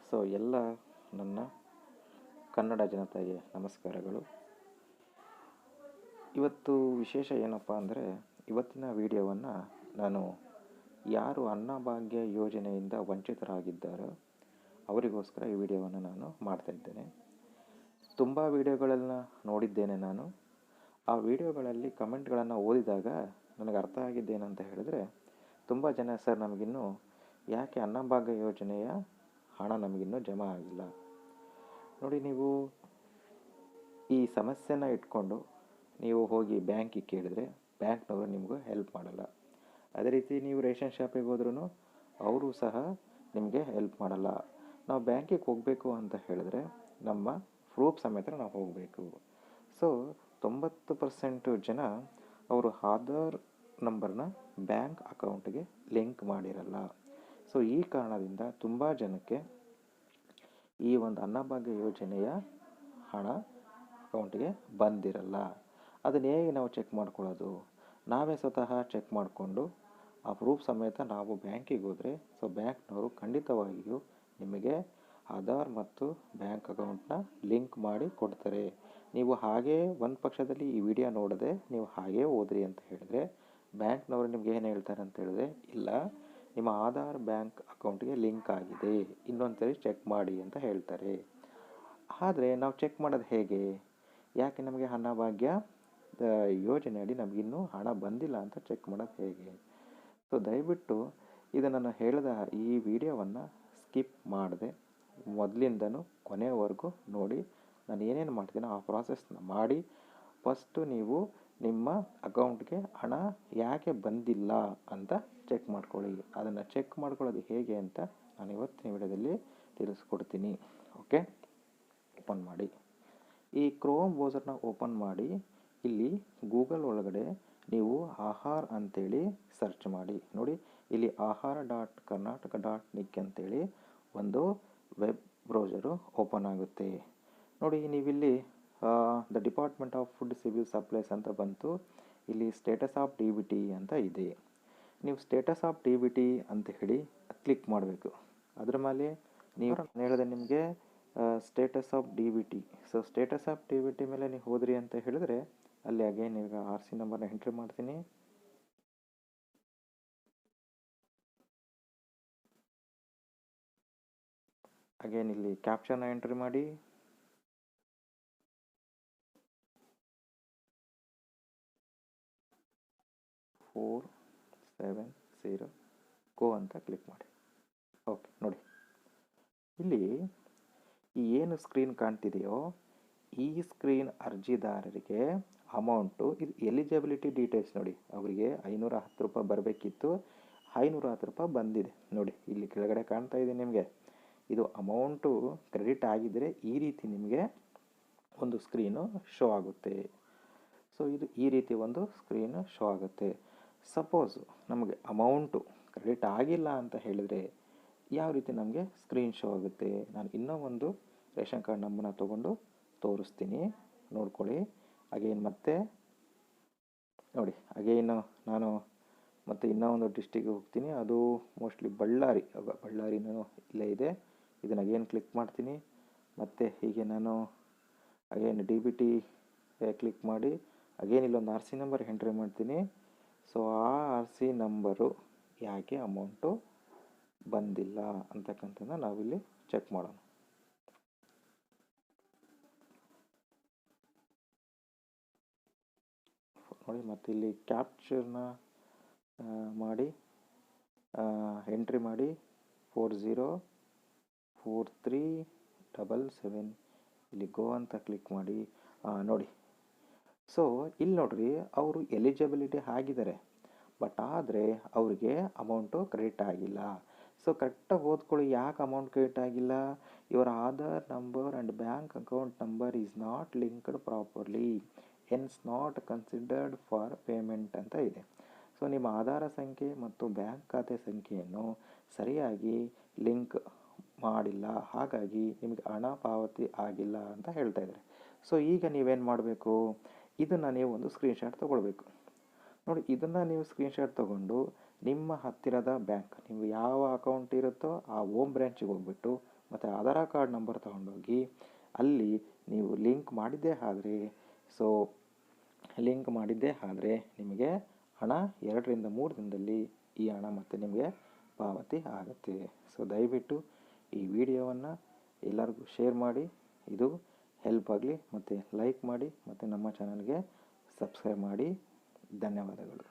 So ಎಲ್ಲ ನನ್ನ ಕನ್ನಡ ಜನತೆಗೆ ನಮಸ್ಕಾರಗಳು. ಇವತ್ತು ವಿಶೇಷ ಏನಪ್ಪ ಅಂದರೆ, ಇವತ್ತಿನ ವಿಡಿಯೋವನ್ನು ನಾನು ಯಾರು ಅನ್ನಭಾಗ್ಯ ಯೋಜನೆಯಿಂದ ವಂಚಿತರಾಗಿದ್ದಾರೋ ಅವರಿಗೋಸ್ಕರ ಈ ವಿಡಿಯೋವನ್ನು ನಾನು ಮಾಡ್ತಾಯಿದ್ದೇನೆ. ತುಂಬ ವಿಡಿಯೋಗಳನ್ನು ನೋಡಿದ್ದೇನೆ ನಾನು. ಆ ವಿಡಿಯೋಗಳಲ್ಲಿ ಕಮೆಂಟ್ಗಳನ್ನು ಓದಿದಾಗ ನನಗೆ ಅರ್ಥ ಆಗಿದ್ದೇನಂತ ಹೇಳಿದ್ರೆ, ತುಂಬ ಜನ ಸರ್ ನಮಗಿನ್ನೂ ಯಾಕೆ ಅನ್ನಭಾಗ್ಯ ಯೋಜನೆಯ ಹಣ ನಮಗಿನ್ನೂ ಜಮಾ ಆಗಿಲ್ಲ. ನೋಡಿ, ನೀವು ಈ ಸಮಸ್ಯೆನ ಇಟ್ಕೊಂಡು ನೀವು ಹೋಗಿ ಬ್ಯಾಂಕಿಗೆ ಕೇಳಿದ್ರೆ ಬ್ಯಾಂಕ್ನವರು ನಿಮಗೂ ಹೆಲ್ಪ್ ಮಾಡಲ್ಲ. ಅದೇ ರೀತಿ ನೀವು ರೇಷನ್ ಶಾಪಿಗೆ ಹೋದ್ರೂ ಅವರು ಸಹ ನಿಮಗೆ ಹೆಲ್ಪ್ ಮಾಡಲ್ಲ. ನಾವು ಬ್ಯಾಂಕಿಗೆ ಹೋಗಬೇಕು ಅಂತ ಹೇಳಿದ್ರೆ ನಮ್ಮ ಪ್ರೂಫ್ ಸಮೇತ ನಾವು ಹೋಗಬೇಕು. ಸೊ 90% ಜನ ಅವರು ಆಧಾರ್ ನಂಬರ್ನ ಬ್ಯಾಂಕ್ ಅಕೌಂಟ್ಗೆ ಲಿಂಕ್ ಮಾಡಿರಲ್ಲ. ಸೊ ಈ ಕಾರಣದಿಂದ ತುಂಬ ಜನಕ್ಕೆ ಈ ಒಂದು ಅನ್ನಭಾಗ್ಯ ಯೋಜನೆಯ ಹಣ ಅಕೌಂಟ್ಗೆ ಬಂದಿರಲ್ಲ. ಅದನ್ನು ಹೇಗೆ ನಾವು ಚೆಕ್ ಮಾಡ್ಕೊಳ್ಳೋದು? ನಾವೇ ಸ್ವತಃ ಚೆಕ್ ಮಾಡಿಕೊಂಡು ಆ ಪ್ರೂಫ್ ಸಮೇತ ನಾವು ಬ್ಯಾಂಕಿಗೆ ಹೋದರೆ ಸೊ ಬ್ಯಾಂಕ್ನವರು ಖಂಡಿತವಾಗಿಯೂ ನಿಮಗೆ ಆಧಾರ್ ಮತ್ತು ಬ್ಯಾಂಕ್ ಅಕೌಂಟ್ನ ಲಿಂಕ್ ಮಾಡಿ ಕೊಡ್ತಾರೆ. ನೀವು ಹಾಗೇ ಒಂದು ಪಕ್ಷದಲ್ಲಿ ಈ ವಿಡಿಯೋ ನೋಡದೆ ನೀವು ಹಾಗೇ ಹೋದ್ರಿ ಅಂತ ಹೇಳಿದ್ರೆ ಬ್ಯಾಂಕ್ನವರು ನಿಮ್ಗೆ ಏನು ಹೇಳ್ತಾರೆ ಅಂತ ಹೇಳಿದ್ರೆ, ಇಲ್ಲ ನಿಮ್ಮ ಆಧಾರ್ ಬ್ಯಾಂಕ್ ಅಕೌಂಟ್ಗೆ ಲಿಂಕ್ ಆಗಿದೆ, ಇನ್ನೊಂದು ಸರಿ ಚೆಕ್ ಮಾಡಿ ಅಂತ ಹೇಳ್ತಾರೆ. ಆದರೆ ನಾವು ಚೆಕ್ ಮಾಡೋದು ಹೇಗೆ? ಯಾಕೆ ನಮಗೆ ಅನ್ನಭಾಗ್ಯ ಯೋಜನೆಯಡಿ ನಮಗಿನ್ನೂ ಹಣ ಬಂದಿಲ್ಲ ಅಂತ ಚೆಕ್ ಮಾಡೋದು ಹೇಗೆ? ಸೊ ದಯವಿಟ್ಟು ಇದು ನಾನು ಹೇಳಿದ ಈ ವಿಡಿಯೋವನ್ನು ಸ್ಕಿಪ್ ಮಾಡದೆ ಮೊದಲಿಂದನೂ ಕೊನೆಯವರೆಗೂ ನೋಡಿ. ನಾನು ಏನೇನು ಮಾಡ್ತೀನೋ ಆ ಪ್ರಾಸೆಸ್ನ ಮಾಡಿ ಫಸ್ಟು ನೀವು ನಿಮ್ಮ ಅಕೌಂಟ್ಗೆ ಹಣ ಯಾಕೆ ಬಂದಿಲ್ಲ ಅಂತ ಚೆಕ್ ಮಾಡ್ಕೊಳ್ಳಿ. ಅದನ್ನು ಚೆಕ್ ಮಾಡ್ಕೊಳ್ಳೋದು ಹೇಗೆ ಅಂತ ನಾನು ಇವತ್ತಿನ ವಿಡಿಯೋದಲ್ಲಿ ತಿಳಿಸ್ಕೊಡ್ತೀನಿ. ಓಕೆ, ಓಪನ್ ಮಾಡಿ. ಈ ಕ್ರೋಮ್ ಬ್ರೌಸರ್ನ ಓಪನ್ ಮಾಡಿ. ಇಲ್ಲಿ ಗೂಗಲ್ ಒಳಗಡೆ ನೀವು ಆಹಾರ್ ಅಂತೇಳಿ ಸರ್ಚ್ ಮಾಡಿ. ನೋಡಿ, ಇಲ್ಲಿ ahar.karnataka.nic ಅಂತೇಳಿ ಒಂದು ವೆಬ್ ಬ್ರೌಸರು ಓಪನ್ ಆಗುತ್ತೆ. ನೋಡಿ, ನೀವಿಲ್ಲಿ the department of food civil supplies ಅಂತ ಬಂತು. ಇಲ್ಲಿ status of D B T ಅಂತ ಇದೆ. ನೀವು status of D B T ಅಂತ ಹೇಳಿ ಕ್ಲಿಕ್ ಮಾಡಬೇಕು. ಅದ್ರ ಮೇಲೆ ನೀವು ಹೇಳಿದೆ ನಿಮಗೆ status of D B T. So status of D B T ಮೇಲೆ ನೀವು ಹೋದ್ರಿ ಅಂತ ಹೇಳಿದ್ರೆ ಅಲ್ಲಿ ಅಗೇನ್ ಈಗ ಆರ್ ಸಿ ನಂಬರ್ನ ಎಂಟ್ರಿ ಮಾಡ್ತೀನಿ. ಅಗೇನ್ ಇಲ್ಲಿ ಕ್ಯಾಪ್ಷನ್ನ ಎಂಟ್ರಿ ಮಾಡಿ. ಫೋರ್ 7 0 ಗೋ ಅಂತ ಕ್ಲಿಕ್ ಮಾಡಿ. ಓಕೆ, ನೋಡಿ ಇಲ್ಲಿ ಈ ಏನು ಸ್ಕ್ರೀನ್ ಕಾಣ್ತಿದೆಯೋ ಈ ಸ್ಕ್ರೀನ್ ಅರ್ಜಿದಾರರಿಗೆ ಅಮೌಂಟು ಇದು ಎಲಿಜಿಬಿಲಿಟಿ ಡೀಟೇಲ್ಸ್. ನೋಡಿ, ಅವರಿಗೆ 510 ರೂಪಾಯಿ ಬರಬೇಕಿತ್ತು, 510 ರೂಪಾಯಿ ಬಂದಿದೆ. ನೋಡಿ, ಇಲ್ಲಿ ಕೆಳಗಡೆ ಕಾಣ್ತಾ ಇದೆ ನಿಮಗೆ. ಇದು ಅಮೌಂಟು ಕ್ರೆಡಿಟ್ ಆಗಿದ್ದರೆ ಈ ರೀತಿ ನಿಮಗೆ ಒಂದು ಸ್ಕ್ರೀನು ಶೋ ಆಗುತ್ತೆ. ಸೊ ಇದು ಈ ರೀತಿ ಒಂದು ಸ್ಕ್ರೀನು ಶೋ ಆಗುತ್ತೆ. ಸಪೋಸು ನಮಗೆ ಅಮೌಂಟು ಕ್ರೆಡಿಟ್ ಆಗಿಲ್ಲ ಅಂತ ಹೇಳಿದರೆ ಯಾವ ರೀತಿ ನಮಗೆ ಸ್ಕ್ರೀನ್ ಶೋ ಆಗುತ್ತೆ? ನಾನು ಇನ್ನೂ ಒಂದು ರೇಷನ್ ಕಾರ್ಡ್ ನಂಬರ್ನ ತೊಗೊಂಡು ತೋರಿಸ್ತೀನಿ, ನೋಡ್ಕೊಳ್ಳಿ. ಅಗೇನ್ ಮತ್ತೆ ನೋಡಿ, ಅಗೇನು ನಾನು ಮತ್ತೆ ಇನ್ನೂ ಒಂದು ಡಿಸ್ಟಿಕ್ಗೆ ಹೋಗ್ತೀನಿ. ಅದು ಮೋಸ್ಟ್ಲಿ ಬಳ್ಳಾರಿನೂ ಇಲ್ಲೇ ಇದೆ. ಇದನ್ನು ಅಗೇನ್ ಕ್ಲಿಕ್ ಮಾಡ್ತೀನಿ. ಮತ್ತು ಹೀಗೆ ನಾನು again D B T click ಮಾಡಿ ಅಗೇನ್ ಇಲ್ಲೊಂದು ಆರ್ ಸಿ ನಂಬರ್ ಎಂಟ್ರಿ ಮಾಡ್ತೀನಿ. ಸೊ ಆ ಆರ್ ಸಿ ನಂಬರು ಯಾಕೆ ಅಮೌಂಟು ಬಂದಿಲ್ಲ ಅಂತಕ್ಕಂಥದ್ದನ್ನ ನಾವಿಲ್ಲಿ ಚೆಕ್ ಮಾಡೋಣ. ನೋಡಿ, ಮತ್ತೆ ಇಲ್ಲಿ ಕ್ಯಾಪ್ಚರ್ನ ಮಾಡಿ ಎಂಟ್ರಿ ಮಾಡಿ 404377 ಇಲ್ಲಿ ಗೋ ಅಂತ ಕ್ಲಿಕ್ ಮಾಡಿ. ನೋಡಿ, ಸೊ ಇಲ್ಲಿ ನೋಡ್ರಿ, ಅವರು ಎಲಿಜಿಬಿಲಿಟಿ ಆಗಿದ್ದಾರೆ, ಬಟ್ ಆದರೆ ಅವ್ರಿಗೆ ಅಮೌಂಟು ಕ್ರೆಡಿಟ್ ಆಗಿಲ್ಲ. ಸೊ ಕರೆಕ್ಟಾಗಿ ಓದ್ಕೊಳ್ಳಿ, ಯಾಕೆ ಅಮೌಂಟ್ ಕ್ರೆಡಿಟ್ ಆಗಿಲ್ಲ? Your Aadhaar number and bank account number is not linked properly, hence not considered for payment ಅಂತ ಇದೆ. ಸೊ ನಿಮ್ಮ ಆಧಾರ ಸಂಖ್ಯೆ ಮತ್ತು ಬ್ಯಾಂಕ್ ಖಾತೆ ಸಂಖ್ಯೆಯನ್ನು ಸರಿಯಾಗಿ ಲಿಂಕ್ ಮಾಡಿಲ್ಲ, ಹಾಗಾಗಿ ನಿಮಗೆ ಹಣ ಪಾವತಿ ಆಗಿಲ್ಲ ಅಂತ ಹೇಳ್ತಾ ಇದ್ದಾರೆ. ಸೊ ಈಗ ನೀವೇನು ಮಾಡಬೇಕು? ಇದನ್ನು ನೀವು ಒಂದು ಸ್ಕ್ರೀನ್ಶಾಟ್ ತೊಗೊಳ್ಬೇಕು. ನೋಡಿ, ಇದನ್ನು ನೀವು ಸ್ಕ್ರೀನ್ಶಾಟ್ ತೊಗೊಂಡು ನಿಮ್ಮ ಹತ್ತಿರದ ಬ್ಯಾಂಕ್, ನೀವು ಯಾವ ಅಕೌಂಟ್ ಇರುತ್ತೋ ಆ ಹೋಮ್ ಬ್ರ್ಯಾಂಚಿಗೆ ಹೋಗ್ಬಿಟ್ಟು ಮತ್ತು ಆಧಾರ್ ಕಾರ್ಡ್ ನಂಬರ್ ತೊಗೊಂಡೋಗಿ ಅಲ್ಲಿ ನೀವು ಲಿಂಕ್ ಮಾಡಿದ್ದೇ ಆದರೆ ನಿಮಗೆ ಹಣ 2 ರಿಂದ 3 ದಿನದಲ್ಲಿ ಈ ಹಣ ಮತ್ತೆ ನಿಮಗೆ ಪಾವತಿ ಆಗುತ್ತೆ. ಸೊ ದಯವಿಟ್ಟು ಈ ವಿಡಿಯೋವನ್ನು ಎಲ್ಲರಿಗೂ ಶೇರ್ ಮಾಡಿ, ಇದು ಹೆಲ್ಪ್ ಆಗಲಿ. ಮತ್ತು ಲೈಕ್ ಮಾಡಿ ಮತ್ತು ನಮ್ಮ ಚಾನಲ್ಗೆ ಸಬ್ಸ್ಕ್ರೈಬ್ ಮಾಡಿ. ಧನ್ಯವಾದಗಳು.